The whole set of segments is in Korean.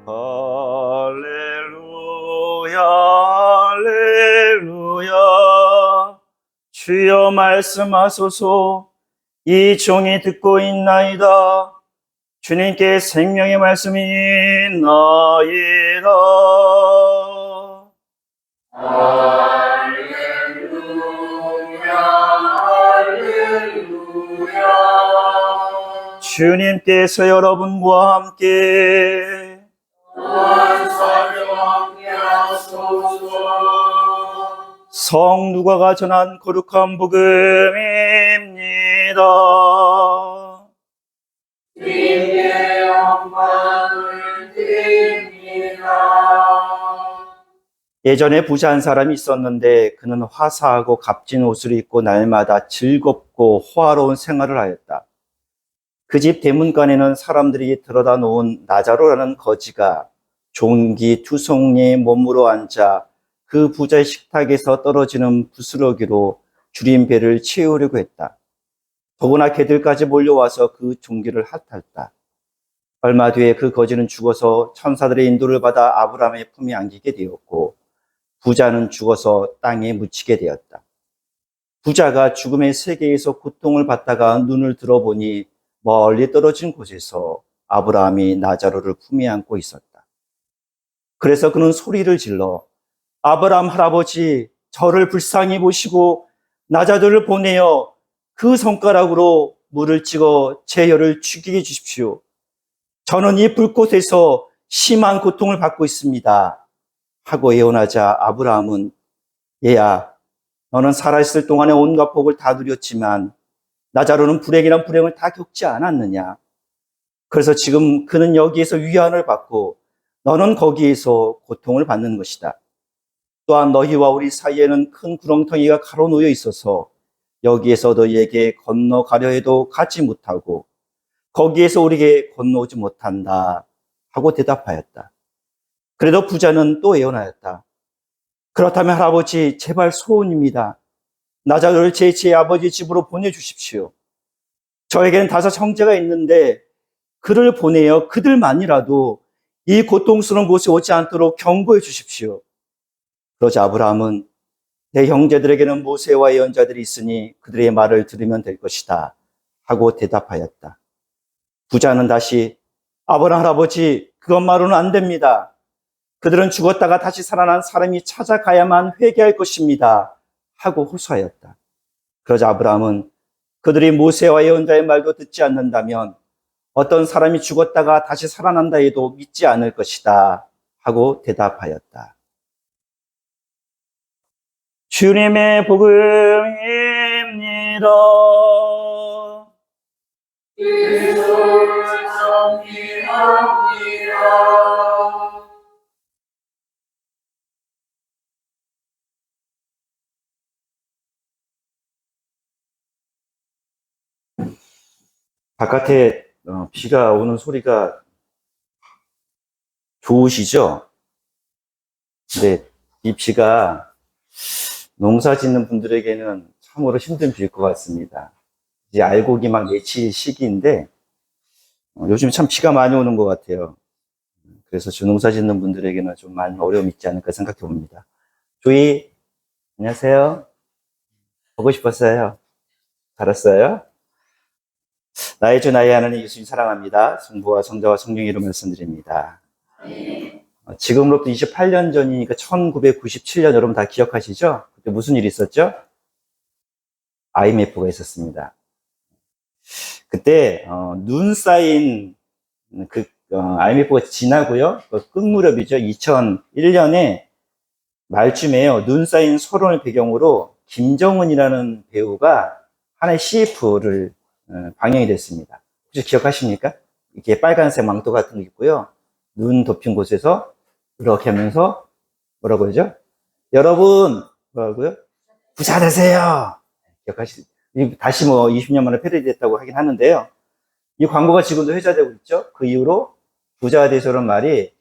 할렐루야, 할렐루야. 주여 말씀하소서. 이 종이 듣고 있나이다. 주님께 생명의 말씀이 있나이다. 할렐루야, 할렐루야. 주님께서 여러분과 함께 또한 사람과 함께 하소서. 성누가가 전한 거룩한 복음입니다. 주님께 영광을 드립니다. 예전에 부자 한 사람이 있었는데 그는 화사하고 값진 옷을 입고 날마다 즐겁고 호화로운 생활을 하였다. 그 집 대문간에는 사람들이 들여다 놓은 나자로라는 거지가 종기투성리에 몸으로 앉아 그 부자의 식탁에서 떨어지는 부스러기로 줄인 배를 채우려고 했다. 더구나 개들까지 몰려와서 그 종기를 핥았다. 얼마 뒤에 그 거지는 죽어서 천사들의 인도를 받아 아브라함의 품에 안기게 되었고 부자는 죽어서 땅에 묻히게 되었다. 부자가 죽음의 세계에서 고통을 받다가 눈을 들어보니 멀리 떨어진 곳에서 아브라함이 나자로를 품에 안고 있었다. 그래서 그는 소리를 질러 아브라함 할아버지, 저를 불쌍히 보시고 나자로를 보내어 그 손가락으로 물을 찍어 제 혀를 죽이게 해주십시오. 저는 이 불꽃에서 심한 고통을 받고 있습니다. 하고 예언하자 아브라함은 얘야, 너는 살아있을 동안에 온갖 복을 다 누렸지만 나자로는 불행이란 불행을 다 겪지 않았느냐. 그래서 지금 그는 여기에서 위안을 받고 너는 거기에서 고통을 받는 것이다. 또한 너희와 우리 사이에는 큰 구렁텅이가 가로놓여 있어서 여기에서 너희에게 건너가려 해도 가지 못하고 거기에서 우리에게 건너오지 못한다 하고 대답하였다. 그래도 부자는 또 예언하였다. 그렇다면 할아버지, 제발 소원입니다. 나자로를 제 아버지 집으로 보내주십시오. 저에게는 5 형제가 있는데 그를 보내어 그들만이라도 이 고통스러운 곳에 오지 않도록 경고해 주십시오. 그러자 아브라함은 내 형제들에게는 모세와 예언자들이 있으니 그들의 말을 들으면 될 것이다 하고 대답하였다. 부자는 다시 아브라함 할아버지, 그것만으로는 안 됩니다. 그들은 죽었다가 다시 살아난 사람이 찾아가야만 회개할 것입니다 하고 호소하였다. 그러자 아브라함은 그들이 모세와 예언자의 말도 듣지 않는다면 어떤 사람이 죽었다가 다시 살아난다 해도 믿지 않을 것이다 하고 대답하였다. 주님의 복음입니다. 그리스도를 섬기합니다. 바깥에 비가 오는 소리가 좋으시죠? 근데 이 비가 농사 짓는 분들에게는 참으로 힘든 비일 것 같습니다. 이제 알곡이 막 맺힐 시기인데 요즘 참 비가 많이 오는 것 같아요. 그래서 농사 짓는 분들에게는 좀 많은 어려움이 있지 않을까 생각해 봅니다. 조이, 안녕하세요. 보고 싶었어요. 잘 왔어요? 나의 주 나의 하나님 예수님 사랑합니다. 성부와 성자와 성령의 이름으로 말씀드립니다. 지금으로부터 28년 전이니까 1997년 여러분 다 기억하시죠? 그때 무슨 일이 있었죠? IMF가 있었습니다. 그때 눈 쌓인 IMF가 지나고요. 끝 무렵이죠. 2001년에 말쯤에요. 눈 쌓인 소론을 배경으로 김정은이라는 배우가 하나의 CF를 방영이 됐습니다. 혹시 기억하십니까? 이렇게 빨간색 망토 같은 거 있고요. 눈 덮인 곳에서 이렇게 하면서 뭐라고 하죠? 여러분, 뭐라고요? 부자 되세요. 기억하시죠? 다시 20년 만에 패러디 됐다고 하긴 하는데요. 이 광고가 지금도 회자되고 있죠. 그 이후로 부자 되세요라는 말이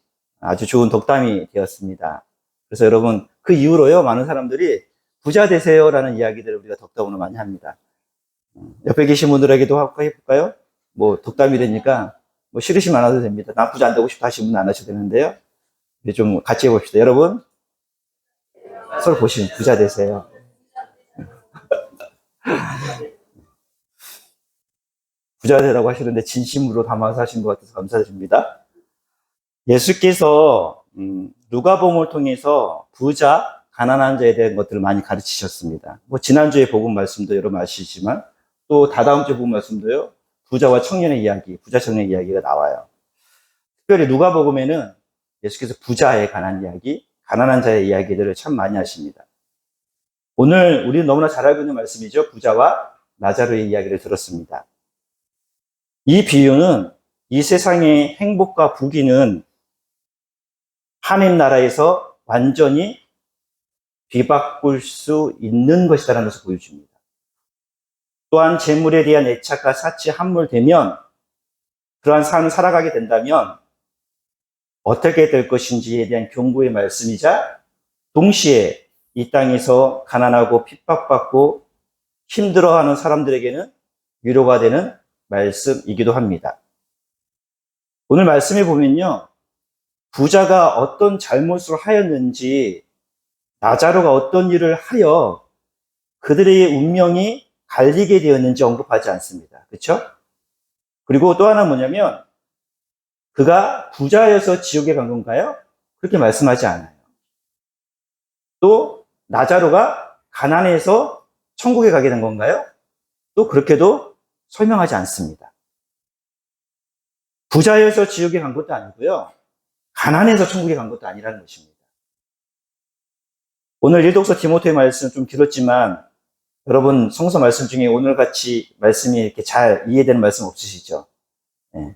아주 좋은 덕담이 되었습니다. 그래서 여러분, 그 이후로요, 많은 사람들이 부자 되세요라는 이야기들을 우리가 덕담으로 많이 합니다. 옆에 계신 분들에게도 해볼까요? 덕담이 되니까 뭐 싫으시면 안 하셔도 됩니다. 난 부자 안 되고 싶다 하시면 안 하셔도 되는데요. 이제 좀 같이 해봅시다. 여러분, 서로 보시면 부자 되세요. 부자 되라고 하시는데 진심으로 담아서 하신 것 같아서 감사드립니다. 예수께서 누가복음을 통해서 부자, 가난한 자에 대한 것들을 많이 가르치셨습니다. 뭐 지난주에 복음 말씀도 여러분 아시지만 또 다다음 주 복음 말씀도요. 부자와 청년의 이야기, 부자 청년의 이야기가 나와요. 특별히 누가복음에는 예수께서 부자에 관한 이야기, 가난한 자의 이야기들을 참 많이 하십니다. 오늘 우리는 너무나 잘 알고 있는 말씀이죠. 부자와 나자로의 이야기를 들었습니다. 이 비유는 이 세상의 행복과 부귀는 하나님 나라에서 완전히 뒤바꿀 수 있는 것이다라는 것을 보여줍니다. 또한 재물에 대한 애착과 사치 함몰되면 그러한 삶을 살아가게 된다면 어떻게 될 것인지에 대한 경고의 말씀이자 동시에 이 땅에서 가난하고 핍박받고 힘들어하는 사람들에게는 위로가 되는 말씀이기도 합니다. 오늘 말씀에 보면요. 부자가 어떤 잘못을 하였는지 나자로가 어떤 일을 하여 그들의 운명이 갈리게 되었는지 언급하지 않습니다. 그렇죠? 그리고 또 하나 뭐냐면 그가 부자여서 지옥에 간 건가요? 그렇게 말씀하지 않아요. 또 나자로가 가난해서 천국에 가게 된 건가요? 또 그렇게도 설명하지 않습니다. 부자여서 지옥에 간 것도 아니고요. 가난해서 천국에 간 것도 아니라는 것입니다. 오늘 1독서 디모데 말씀 좀 길었지만 여러분 성서 말씀 중에 오늘같이 말씀이 이렇게 잘 이해되는 말씀 없으시죠? 네.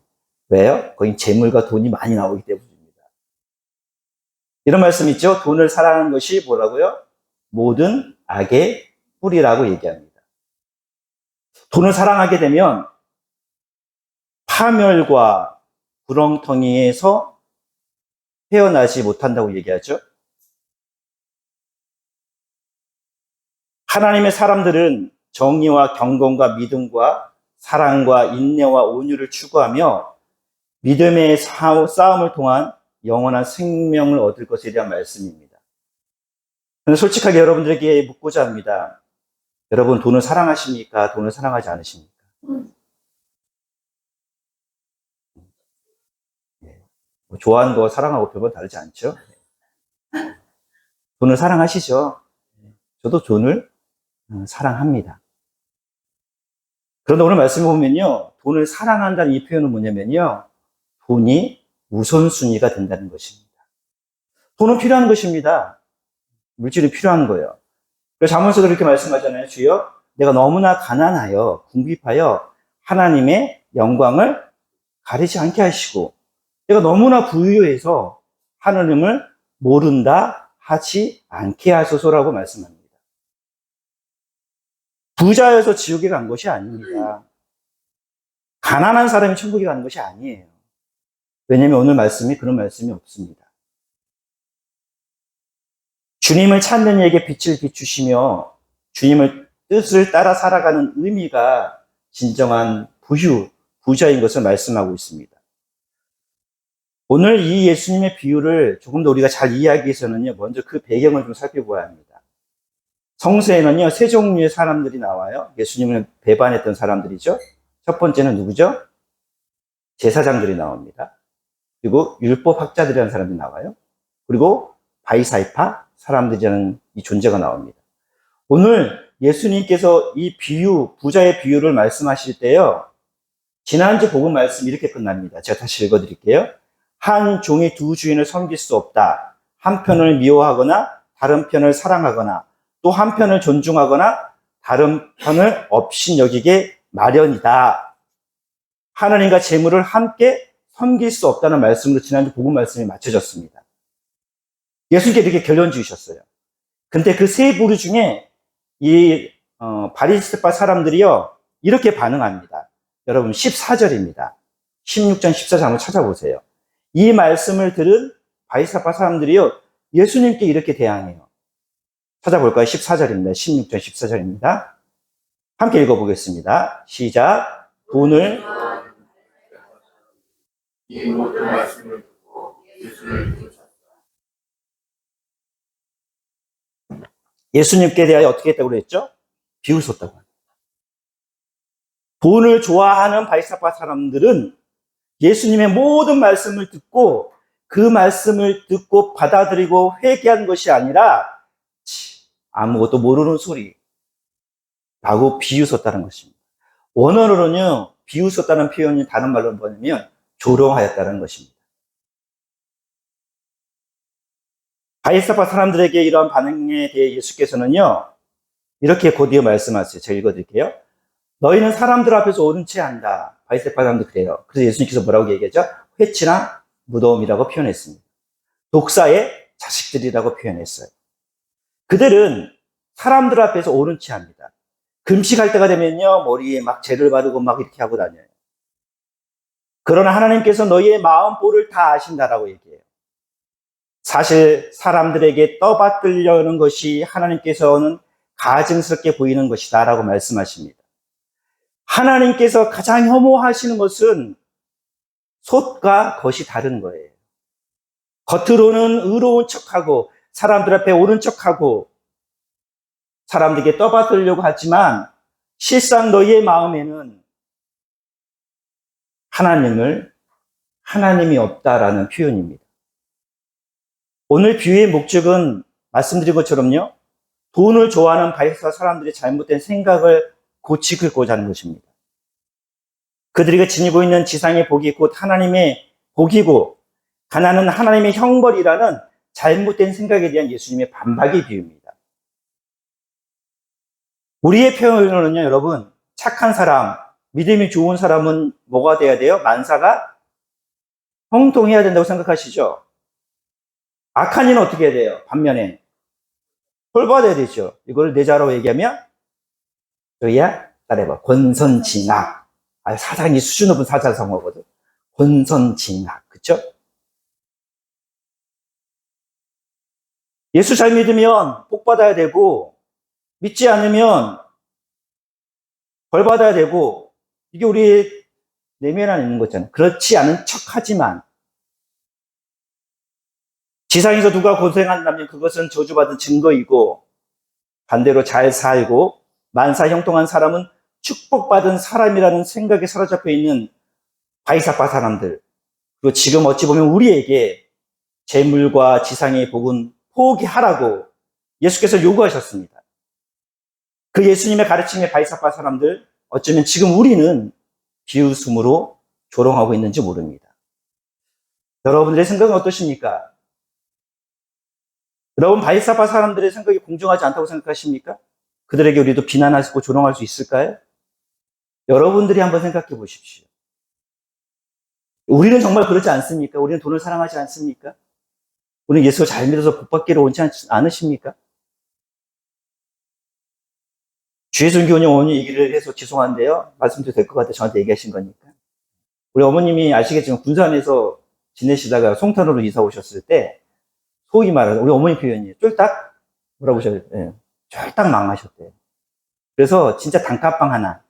왜요? 거기 재물과 돈이 많이 나오기 때문입니다. 이런 말씀 있죠? 돈을 사랑하는 것이 뭐라고요? 모든 악의 뿌리라고 얘기합니다. 돈을 사랑하게 되면 파멸과 구렁텅이에서 헤어나지 못한다고 얘기하죠. 하나님의 사람들은 정의와 경건과 믿음과 사랑과 인내와 온유를 추구하며 믿음의 싸움을 통한 영원한 생명을 얻을 것에 대한 말씀입니다. 저는 솔직하게 여러분들에게 묻고자 합니다. 여러분 돈을 사랑하십니까? 돈을 사랑하지 않으십니까? 좋아하는 거 사랑하고 별반 다르지 않죠? 돈을 사랑하시죠? 저도 돈을 사랑합니다. 그런데 오늘 말씀을 보면요. 돈을 사랑한다는 이 표현은 뭐냐면요. 돈이 우선순위가 된다는 것입니다. 돈은 필요한 것입니다. 물질이 필요한 거예요. 그래서 잠언서도 이렇게 말씀하잖아요. 주여, 내가 너무나 가난하여 궁핍하여 하나님의 영광을 가리지 않게 하시고 내가 너무나 부유해서 하나님을 모른다 하지 않게 하소서라고 말씀합니다. 부자여서 지옥에 간 것이 아닙니다. 가난한 사람이 천국에 가는 것이 아니에요. 왜냐하면 오늘 말씀이 그런 말씀이 없습니다. 주님을 찾는 이에게 빛을 비추시며 주님을 뜻을 따라 살아가는 의미가 진정한 부자인 것을 말씀하고 있습니다. 오늘 이 예수님의 비유를 조금 더 우리가 잘 이해하기 위해서는요, 먼저 그 배경을 좀 살펴보아야 합니다. 성서에는요, 세 종류의 사람들이 나와요. 예수님을 배반했던 사람들이죠. 첫 번째는 누구죠? 제사장들이 나옵니다. 그리고 율법학자들이라는 사람들이 나와요. 그리고 바리사이파 사람들이라는 이 존재가 나옵니다. 오늘 예수님께서 이 비유, 부자의 비유를 말씀하실 때요, 지난주 복음 말씀 이렇게 끝납니다. 제가 다시 읽어드릴게요. 한 종이 두 주인을 섬길 수 없다. 한 편을 미워하거나 다른 편을 사랑하거나 또 한 편을 존중하거나 다른 편을 업신여기게 마련이다. 하나님과 재물을 함께 섬길 수 없다는 말씀으로 지난주 복음 말씀이 맞춰졌습니다. 예수님께 이렇게 결론 지으셨어요. 근데 그 세 부류 중에 이 바리새파 사람들이요 이렇게 반응합니다. 여러분 14절입니다. 16장 14절 한번 찾아보세요. 이 말씀을 들은 바리새파 사람들이요 예수님께 이렇게 대항해요. 찾아볼까요? 14절입니다. 16장 14절입니다. 함께 읽어보겠습니다. 시작. 돈을 이 모든 말씀을 듣고 예수를 쫓았다. 예수님께 대하여 어떻게 했다고 그랬죠? 비웃었다고 합니다. 돈을 좋아하는 바리새파 사람들은 예수님의 모든 말씀을 듣고 그 말씀을 듣고 받아들이고 회개한 것이 아니라 아무것도 모르는 소리라고 비웃었다는 것입니다. 원어로는요, 비웃었다는 표현이 다른 말로 뭐냐면 조롱하였다는 것입니다. 바리새파 사람들에게 이러한 반응에 대해 예수께서는요, 이렇게 곧이어 말씀하세요. 제가 읽어드릴게요. 너희는 사람들 앞에서 옳은 채 한다. 바리새파 사람들 그래요. 그래서 예수님께서 뭐라고 얘기했죠? 회치나 무덤이라고 표현했습니다. 독사의 자식들이라고 표현했어요. 그들은 사람들 앞에서 옳은 채 합니다. 금식할 때가 되면요, 머리에 막 재를 바르고 막 이렇게 하고 다녀요. 그러나 하나님께서 너희의 마음보를 다 아신다라고 얘기해요. 사실 사람들에게 떠받들려는 것이 하나님께서는 가증스럽게 보이는 것이다 라고 말씀하십니다. 하나님께서 가장 혐오하시는 것은 솥과 겉이 다른 거예요. 겉으로는 의로운 척하고 사람들 앞에 옳은 척하고 사람들에게 떠받들려고 하지만 실상 너희의 마음에는 하나님이 없다라는 표현입니다. 오늘 비유의 목적은 말씀드린 것처럼요, 돈을 좋아하는 바리새파 사람들의 잘못된 생각을 고치고자 하는 것입니다. 그들이 지니고 있는 지상의 복이 곧 하나님의 복이고 가난은 하나님의 형벌이라는 잘못된 생각에 대한 예수님의 반박의 비유입니다. 우리의 표현으로는요, 여러분, 착한 사람, 믿음이 좋은 사람은 뭐가 돼야 돼요? 만사가 형통해야 된다고 생각하시죠? 악한 이는 어떻게 해야 돼요? 반면에 벌받아야 되죠. 이걸 내자로 얘기하면 저희야 따라해봐. 권선징악. 사상이 수준 높은 사자성어거든. 권선징악. 그쵸? 예수 잘 믿으면 복 받아야 되고 믿지 않으면 벌 받아야 되고 이게 우리 내면 안에 있는 거잖아요. 그렇지 않은 척하지만 지상에서 누가 고생한다면 그것은 저주받은 증거이고 반대로 잘 살고 만사 형통한 사람은 축복받은 사람이라는 생각에 사로잡혀 있는 바리새파 사람들, 그리고 지금 어찌 보면 우리에게 재물과 지상의 복은 포기하라고 예수께서 요구하셨습니다. 그 예수님의 가르침의 바리새파 사람들, 어쩌면 지금 우리는 비웃음으로 조롱하고 있는지 모릅니다. 여러분들의 생각은 어떠십니까? 여러분, 바리새파 사람들의 생각이 공정하지 않다고 생각하십니까? 그들에게 우리도 비난할 수 있고 조롱할 수 있을까요? 여러분들이 한번 생각해 보십시오. 우리는 정말 그렇지 않습니까? 우리는 돈을 사랑하지 않습니까? 우리는 예수를 잘 믿어서 복받기를 원치 않으십니까? 주혜순 교우님 어머니 얘기를 해서 죄송한데요. 말씀도 될 것 같아요. 저한테 얘기하신 거니까. 우리 어머님이 아시겠지만 군산에서 지내시다가 송탄으로 이사 오셨을 때 소위 말해서 우리 어머니 표현이에요. 쫄딱 뭐라고 하셔요? 네. 쫄딱 망하셨대요. 그래서 진짜 단칸방 하나.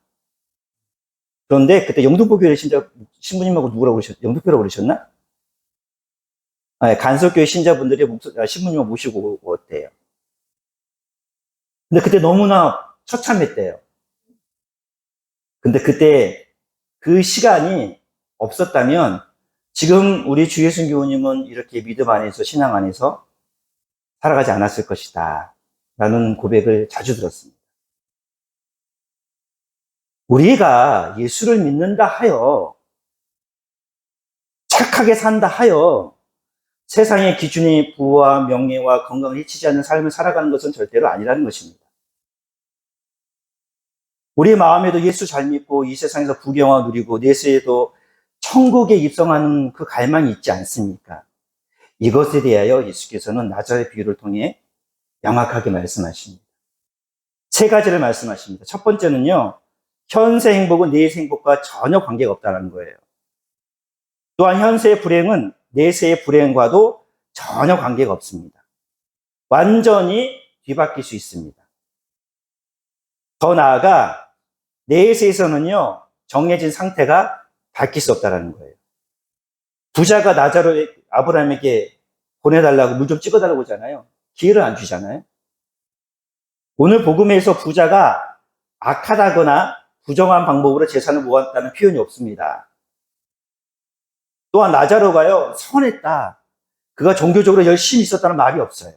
그런데 그때 영등포교회 신부님하고 누구라고 그러셨, 영등포라고 그러셨나? 네, 간석교회 신자분들이 신부님을 모시고 왔대요. 근데 그때 너무나 처참했대요. 근데 그때 그 시간이 없었다면 지금 우리 주예순 교우님은 이렇게 믿음 안에서 신앙 안에서 살아가지 않았을 것이다 라는 고백을 자주 들었습니다. 우리가 예수를 믿는다 하여 착하게 산다 하여 세상의 기준의 부와 명예와 건강을 해치지 않는 삶을 살아가는 것은 절대로 아니라는 것입니다. 우리 마음에도 예수 잘 믿고 이 세상에서 부경화 누리고 내세에도 천국에 입성하는 그 갈망이 있지 않습니까? 이것에 대하여 예수께서는 나자렛 비유를 통해 명확하게 말씀하십니다. 세 가지를 말씀하십니다. 첫 번째는요, 현세 행복은 내세 행복과 전혀 관계가 없다는 거예요. 또한 현세의 불행은 내세의 불행과도 전혀 관계가 없습니다. 완전히 뒤바뀔 수 있습니다. 더 나아가 내세에서는요, 정해진 상태가 바뀔 수 없다는 거예요. 부자가 나자로 아브라함에게 보내달라고 물 좀 찍어달라고 하잖아요. 기회를 안 주잖아요. 오늘 복음에서 부자가 악하다거나 부정한 방법으로 재산을 모았다는 표현이 없습니다. 또한 나자로가요, 선했다. 그가 종교적으로 열심히 있었다는 말이 없어요.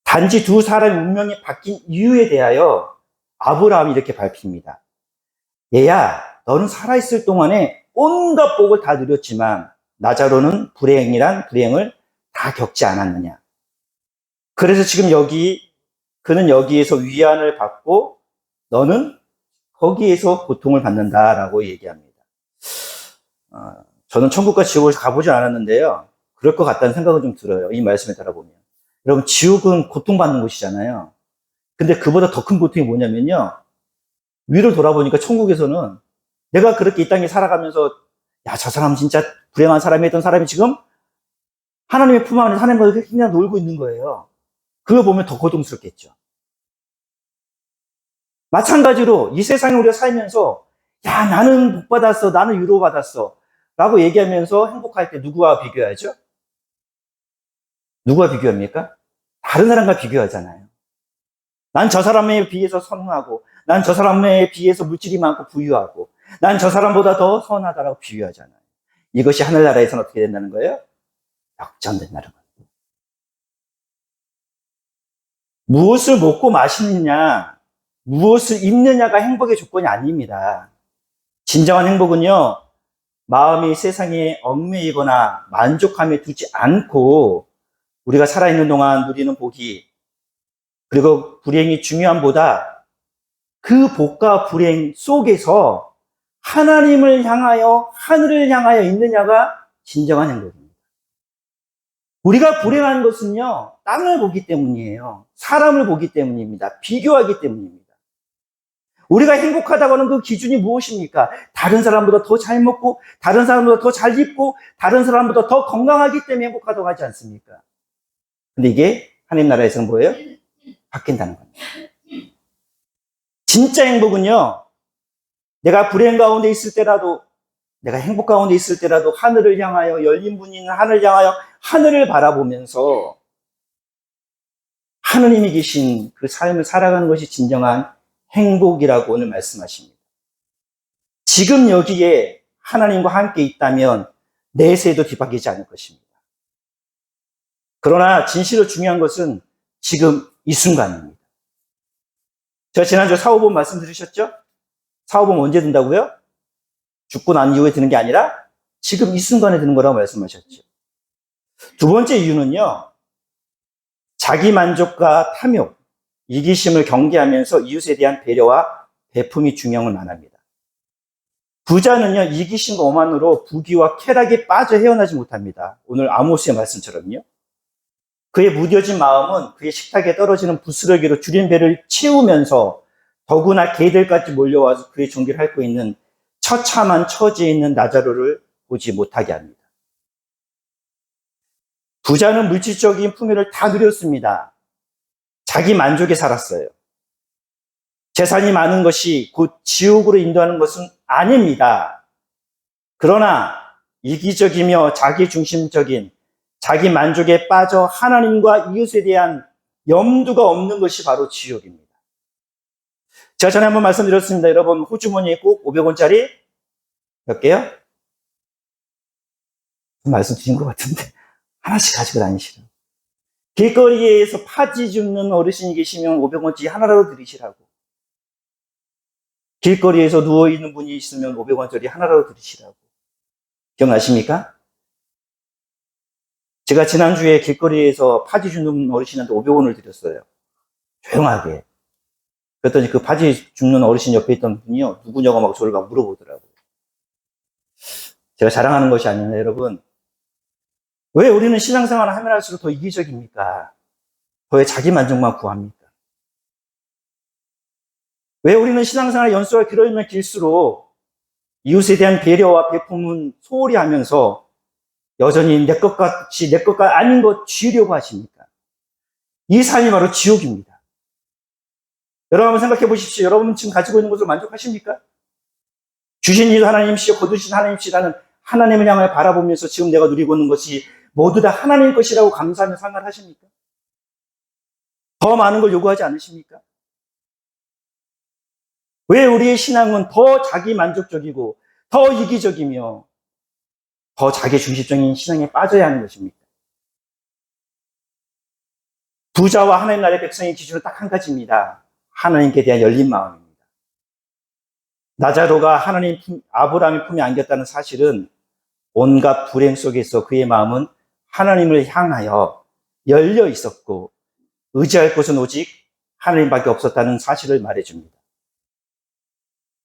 단지 두 사람의 운명이 바뀐 이유에 대하여 아브라함이 이렇게 밝힙니다. 얘야, 너는 살아있을 동안에 온갖 복을 다 누렸지만 나자로는 불행이란 불행을 다 겪지 않았느냐. 그래서 지금 그는 여기에서 위안을 받고 너는 거기에서 고통을 받는다라고 얘기합니다. 저는 천국과 지옥을 가보지 않았는데요. 그럴 것 같다는 생각은 좀 들어요. 이 말씀에 따라 보면. 여러분, 지옥은 고통받는 곳이잖아요. 근데 그보다 더 큰 고통이 뭐냐면요. 위를 돌아보니까 천국에서는 내가 그렇게 이 땅에 살아가면서 야, 저 사람 진짜 불행한 사람이 했던 사람이 지금 하나님의 품 안에 하나님과 그냥 놀고 있는 거예요. 그거 보면 더 고통스럽겠죠. 마찬가지로 이 세상에 우리가 살면서 야, 나는 복 받았어, 나는 위로받았어 라고 얘기하면서 행복할 때 누구와 비교하죠? 누구와 비교합니까? 다른 사람과 비교하잖아요. 난 저 사람에 비해서 선하고 난 저 사람에 비해서 물질이 많고 부유하고 난 저 사람보다 더 선하다라고 비교하잖아요. 이것이 하늘나라에서는 어떻게 된다는 거예요? 역전된다는 거예요. 무엇을 먹고 마시느냐, 무엇을 입느냐가 행복의 조건이 아닙니다. 진정한 행복은요, 마음이 세상에 얽매이거나 만족함에 두지 않고 우리가 살아있는 동안 누리는 복이, 그리고 불행이 중요함보다 그 복과 불행 속에서 하나님을 향하여, 하늘을 향하여 있느냐가 진정한 행복입니다. 우리가 불행한 것은요, 땅을 보기 때문이에요. 사람을 보기 때문입니다. 비교하기 때문입니다. 우리가 행복하다고 하는 그 기준이 무엇입니까? 다른 사람보다 더 잘 먹고, 다른 사람보다 더 잘 입고, 다른 사람보다 더 건강하기 때문에 행복하다고 하지 않습니까? 근데 이게 하나님 나라에서는 뭐예요? 바뀐다는 겁니다. 진짜 행복은요, 내가 불행 가운데 있을 때라도, 내가 행복 가운데 있을 때라도 하늘을 향하여, 열린 문이 있는 하늘을 향하여 하늘을 바라보면서 하느님이 계신 그 삶을 살아가는 것이 진정한 행복이라고 오늘 말씀하십니다. 지금 여기에 하나님과 함께 있다면 내세에도 뒤바뀌지 않을 것입니다. 그러나 진실로 중요한 것은 지금 이 순간입니다. 제가 지난주 사후보험 말씀 들으셨죠? 사후보험 언제 든다고요? 죽고 난 이후에 드는 게 아니라 지금 이 순간에 드는 거라고 말씀하셨죠. 두 번째 이유는요, 자기 만족과 탐욕, 이기심을 경계하면서 이웃에 대한 배려와 베품이 중요함을 말합니다. 부자는요, 이기심과 오만으로 부귀와 쾌락에 빠져 헤어나지 못합니다. 오늘 아모스의 말씀처럼요. 그의 무뎌진 마음은 그의 식탁에 떨어지는 부스러기로 줄인 배를 채우면서 더구나 개들까지 몰려와서 그의 종기를 핥고 있는 처참한 처지에 있는 나자로를 보지 못하게 합니다. 부자는 물질적인 풍요를 다 누렸습니다. 자기 만족에 살았어요. 재산이 많은 것이 곧 지옥으로 인도하는 것은 아닙니다. 그러나 이기적이며 자기중심적인 자기 만족에 빠져 하나님과 이웃에 대한 염두가 없는 것이 바로 지옥입니다. 제가 전에 한번 말씀드렸습니다. 여러분, 호주머니에 꼭 500원짜리 몇 개요? 말씀드린 것 같은데 하나씩 가지고 다니시라고. 길거리에서 파지 줍는 어르신이 계시면 500원짜리 하나라도 드리시라고. 길거리에서 누워있는 분이 있으면 500원짜리 하나라도 드리시라고. 기억나십니까? 제가 지난주에 길거리에서 파지 줍는 어르신한테 500원을 드렸어요. 조용하게. 그랬더니 그 파지 줍는 어르신 옆에 있던 분이요, 누구냐고 막 저를 막 물어보더라고요. 제가 자랑하는 것이 아니라 여러분, 왜 우리는 신앙생활을 하면 할수록 더 이기적입니까? 더 자기 만족만 구합니까? 왜 우리는 신앙생활 연수가 길어지면 길수록 이웃에 대한 배려와 베품은 소홀히 하면서 여전히 내 것 같이 내 것과 아닌 것 쥐려고 하십니까? 이 삶이 바로 지옥입니다. 여러분 한번 생각해 보십시오. 여러분 지금 가지고 있는 것으로 만족하십니까? 주신 이도 하나님이시오, 거두신 하나님이시라는 하나님을 향해 바라보면서 지금 내가 누리고 있는 것이 모두 다 하나님의 것이라고 감사하며 생각을 하십니까? 더 많은 걸 요구하지 않으십니까? 왜 우리의 신앙은 더 자기 만족적이고 더 이기적이며 더 자기 중심적인 신앙에 빠져야 하는 것입니까? 부자와 하나님 나라의 백성의 기준은 딱 한 가지입니다. 하나님께 대한 열린 마음입니다. 나자로가 아브라함의 품에 안겼다는 사실은 온갖 불행 속에서 그의 마음은 하나님을 향하여 열려 있었고 의지할 곳은 오직 하나님밖에 없었다는 사실을 말해줍니다.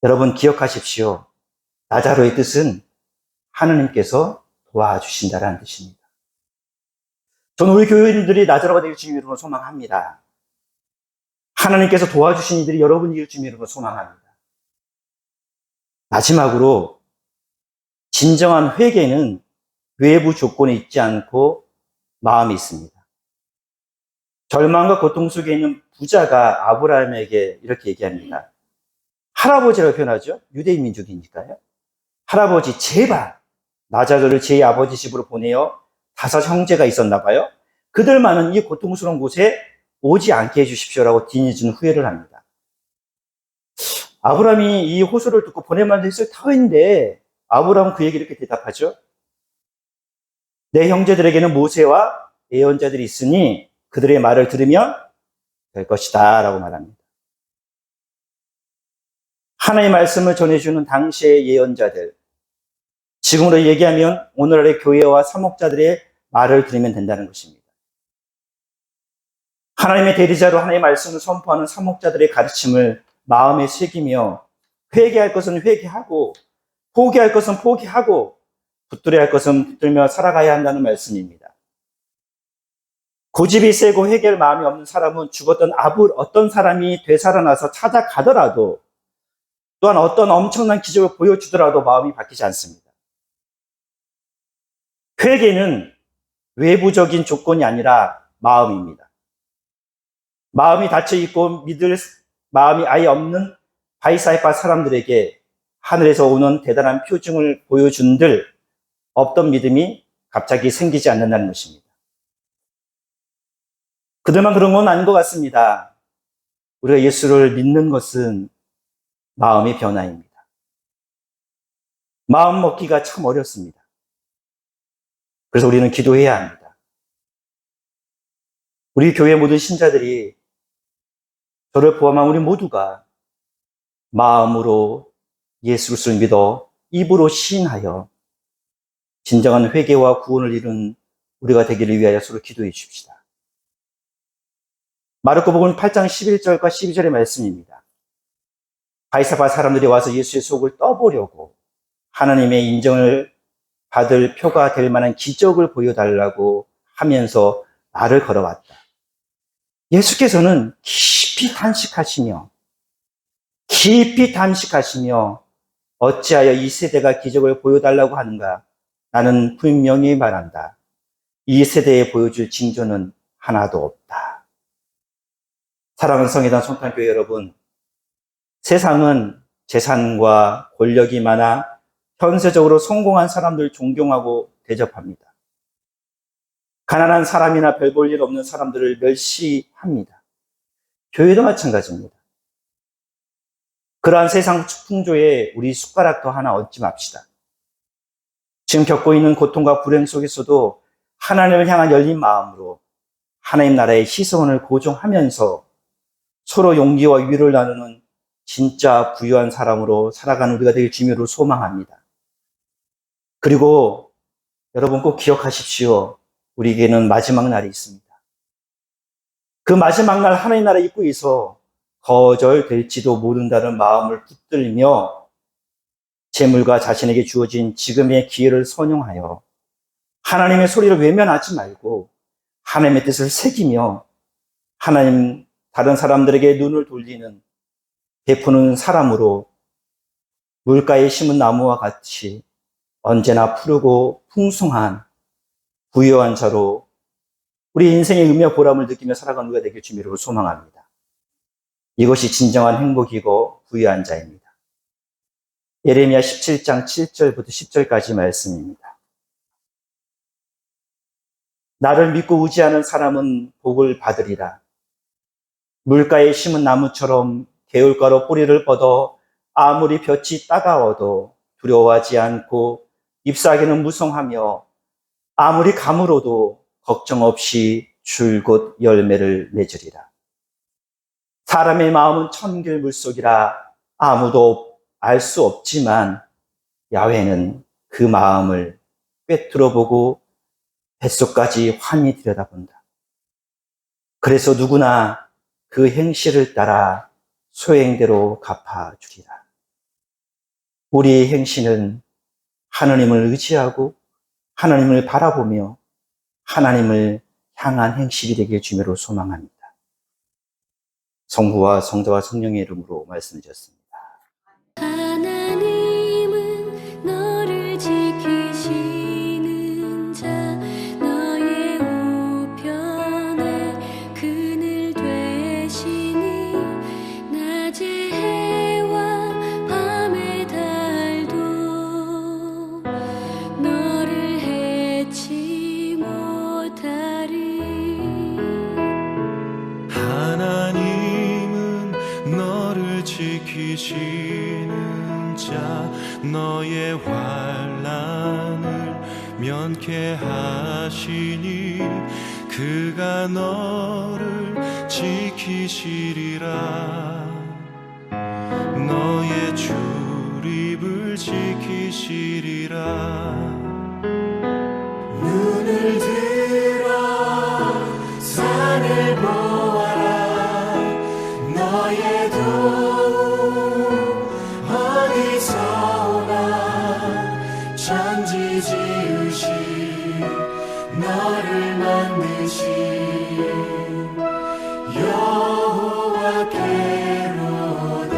여러분 기억하십시오. 나자로의 뜻은 하나님께서 도와주신다라는 뜻입니다. 저는 우리 교회인들이 나자로가 될 주님으로 소망합니다. 하나님께서 도와주신 이들이 여러분이 주님으로 소망합니다. 마지막으로 진정한 회개는 외부 조건에 있지 않고 마음이 있습니다. 절망과 고통 속에 있는 부자가 아브라함에게 이렇게 얘기합니다. 할아버지라고 표현하죠. 유대인 민족이니까요. 할아버지 제발 나자로를 제 아버지 집으로 보내어 5 형제가 있었나 봐요. 그들만은 이 고통스러운 곳에 오지 않게 해주십시오라고 뒤늦은 후회를 합니다. 아브라함이 이 호소를 듣고 보낼만 했을 터인데 아브라함은 그에게 이렇게 대답하죠. 내 형제들에게는 모세와 예언자들이 있으니 그들의 말을 들으면 될 것이다 라고 말합니다. 하나님의 말씀을 전해주는 당시의 예언자들, 지금으로 얘기하면 오늘날의 교회와 사목자들의 말을 들으면 된다는 것입니다. 하나님의 대리자로 하나님의 말씀을 선포하는 사목자들의 가르침을 마음에 새기며 회개할 것은 회개하고 포기할 것은 포기하고 붙들어야 할 것은 붙들며 살아가야 한다는 말씀입니다. 고집이 세고 회개할 마음이 없는 사람은 죽었던 어떤 사람이 되살아나서 찾아가더라도 또한 어떤 엄청난 기적을 보여주더라도 마음이 바뀌지 않습니다. 회개는 외부적인 조건이 아니라 마음입니다. 마음이 닫혀있고 믿을 마음이 아예 없는 바이사이파 사람들에게 하늘에서 오는 대단한 표징을 보여준들 없던 믿음이 갑자기 생기지 않는다는 것입니다. 그들만 그런 건 아닌 것 같습니다. 우리가 예수를 믿는 것은 마음의 변화입니다. 마음 먹기가 참 어렵습니다. 그래서 우리는 기도해야 합니다. 우리 교회 모든 신자들이 저를 포함한 우리 모두가 마음으로 예수 그리스도를 믿어 입으로 시인하여 진정한 회개와 구원을 이룬 우리가 되기를 위하여 서로 기도해 주십시다. 마르코복음 8장 11절과 12절의 말씀입니다. 바이사바 사람들이 와서 예수의 속을 떠보려고 하나님의 인정을 받을 표가 될 만한 기적을 보여달라고 하면서 말을 걸어왔다. 예수께서는 깊이 단식하시며 어찌하여 이 세대가 기적을 보여달라고 하는가? 나는 분명히 말한다. 이 세대에 보여줄 징조는 하나도 없다. 사랑하는 성회당 손탄교회 여러분, 세상은 재산과 권력이 많아 현세적으로 성공한 사람들 존경하고 대접합니다. 가난한 사람이나 별 볼 일 없는 사람들을 멸시합니다. 교회도 마찬가지입니다. 그러한 세상 풍조에 우리 숟가락도 하나 얹지 맙시다. 지금 겪고 있는 고통과 불행 속에서도 하나님을 향한 열린 마음으로 하나님 나라의 희소원을 고정하면서 서로 용기와 위로를 나누는 진짜 부유한 사람으로 살아가는 우리가 되길 주님으로 소망합니다. 그리고 여러분 꼭 기억하십시오. 우리에게는 마지막 날이 있습니다. 그 마지막 날 하나님 나라 입구에서 거절될지도 모른다는 마음을 붙들며 재물과 자신에게 주어진 지금의 기회를 선용하여 하나님의 소리를 외면하지 말고 하나님의 뜻을 새기며 하나님 다른 사람들에게 눈을 돌리는 베푸는 사람으로 물가에 심은 나무와 같이 언제나 푸르고 풍성한 부유한 자로 우리 인생의 의미와 보람을 느끼며 살아가는 우리가 되길 주님으로 소망합니다. 이것이 진정한 행복이고 부유한 자입니다. 예레미야 17장 7절부터 10절까지 말씀입니다. 나를 믿고 의지하는 사람은 복을 받으리라. 물가에 심은 나무처럼 개울가로 뿌리를 뻗어 아무리 볕이 따가워도 두려워하지 않고 잎사귀는 무성하며 아무리 가물어도 걱정 없이 줄곧 열매를 맺으리라. 사람의 마음은 천길 물속이라 아무도 알 수 없지만 야훼는 그 마음을 꿰뚫어보고 뱃속까지 환히 들여다본다. 그래서 누구나 그 행실을 따라 소행대로 갚아주리라. 우리의 행실은 하나님을 의지하고 하나님을 바라보며 하나님을 향한 행실이 되길 주님으로 소망합니다. 성부와 성자와 성령의 이름으로 말씀을 드렸습니다. 하나님은 너를 지키시는 자, 너의 우편에 그늘 되시니 낮의 해와 밤의 달도 너를 해치 못하리. 하나님은 너를 지키시는 자, 너의 환난을 면케하시니 그가 너를 지키시리라. 너의 출입을 지키시리라. 눈을 들어 산을 보아라. 너의 도움 어디서 오나. 천지 지으신 너를 만드신 여호와께로다.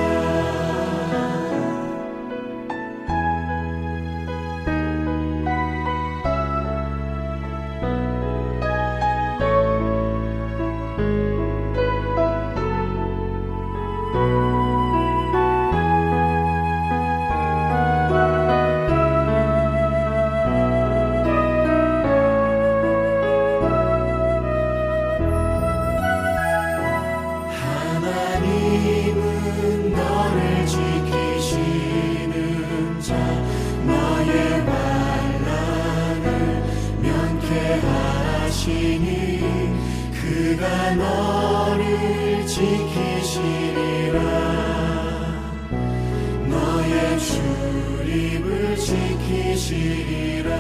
하나님은 너를 지키시는 자, 너의 환난을 면케하시니 그가 너를 지키시리라. 너의 출입을 지키시리라.